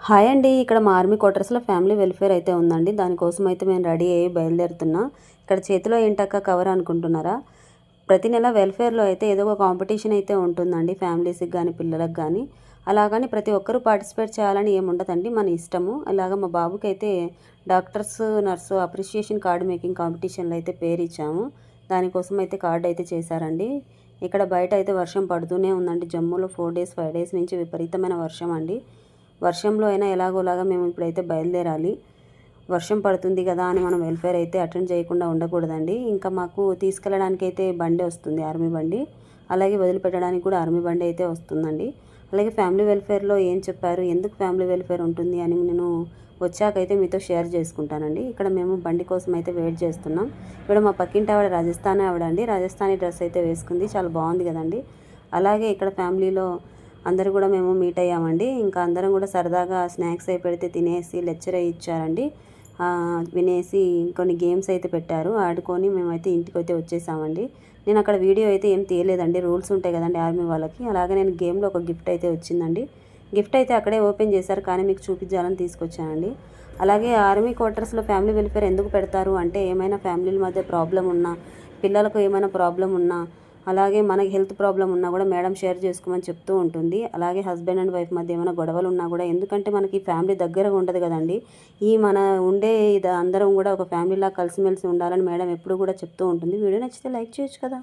Hi అండి. ఇక్కడ మా ఆర్మీ క్వార్టర్స్‌లో ఫ్యామిలీ వెల్ఫేర్ అయితే ఉందండి. దానికోసం అయితే మేము రెడీ అయ్యి బయలుదేరుతున్నా. ఇక్కడ చేతిలో ఏంటక్క కవర్ అనుకుంటున్నారా? ప్రతి నెల వెల్ఫేర్‌లో అయితే ఏదో ఒక కాంపిటీషన్ అయితే ఉంటుందండి. ఫ్యామిలీస్‌కి గానీ, పిల్లలకు గానీ. అలాగని ప్రతి ఒక్కరు పార్టిసిపేట్ చేయాలని ఏముండదండి. మన ఇష్టము. అలాగా మా బాబుకైతే doctors, nurse appreciation card making కాంపిటీషన్‌లో అయితే పేరిచ్చాము. దానికోసం అయితే కార్డ్ అయితే చేశారండి. ఇక్కడ బయట అయితే వర్షం పడుతూనే ఉందండి. జమ్మూలో 4 డేస్, 5 డేస్ నుంచి విపరీతమైన వర్షం అండి. వర్షంలో అయినా ఎలాగోలాగా మేము ఇప్పుడైతే బయలుదేరాలి. వర్షం పడుతుంది కదా అని మనం వెల్ఫేర్ అయితే అటెండ్ చేయకుండా ఉండకూడదండి. ఇంకా మాకు తీసుకెళ్ళడానికైతే బండి వస్తుంది, ఆర్మీ బండి. అలాగే వదిలిపెట్టడానికి కూడా ఆర్మీ బండి అయితే వస్తుందండి. అలాగే ఫ్యామిలీ వెల్ఫేర్లో ఏం చెప్పారు, ఎందుకు ఫ్యామిలీ వెల్ఫేర్ ఉంటుంది అని నేను వచ్చాకైతే మీతో షేర్ చేసుకుంటానండి. ఇక్కడ మేము బండి కోసం అయితే వెయిట్ చేస్తున్నాం. ఇక్కడ మా పక్కింటి ఆవిడ రాజస్థానీ ఆవిడ అండి. రాజస్థానీ డ్రెస్ అయితే వేసుకుంది, చాలా బాగుంది కదండి. అలాగే ఇక్కడ ఫ్యామిలీలో అందరూ కూడా మేము మీట్ అయ్యామండి. ఇంకా అందరం కూడా సరదాగా స్నాక్స్ అయి పెడితే తినేసి లెక్చర్ అయి ఇచ్చారండి. వినేసి కొన్ని గేమ్స్ అయితే పెట్టారు, ఆడుకొని మేమైతే ఇంటికైతే వచ్చేసామండి. నేను అక్కడ వీడియో అయితే ఏం తీయలేదండి, రూల్స్ ఉంటాయి కదండి ఆర్మీ వాళ్ళకి. అలాగే నేను గేమ్లో ఒక గిఫ్ట్ అయితే వచ్చిందండి. గిఫ్ట్ అయితే అక్కడే ఓపెన్ చేశారు, కానీ మీకు చూపించాలని తీసుకొచ్చానండి. అలాగే ఆర్మీ క్వార్టర్స్లో ఫ్యామిలీ వెల్ఫేర్ ఎందుకు పెడతారు అంటే, ఏమైనా ఫ్యామిలీల మధ్య ప్రాబ్లం ఉన్నా, పిల్లలకు ఏమైనా ప్రాబ్లం ఉన్నా, అలాగే మనకి హెల్త్ ప్రాబ్లం ఉన్నా కూడా మేడం షేర్ చేసుకోమని చెప్తూ ఉంటుంది. అలాగే హస్బెండ్ అండ్ వైఫ్ మధ్య ఏమైనా గొడవలు ఉన్నా కూడా, ఎందుకంటే మనకి ఫ్యామిలీ దగ్గరగా ఉండదు కదండి. మన ఉండే ఇది అందరం కూడా ఒక ఫ్యామిలీలా కలిసిమెలిసి ఉండాలని మేడం ఎప్పుడు కూడా చెప్తూ ఉంటుంది. వీడియో నచ్చితే లైక్ చేయొచ్చు కదా.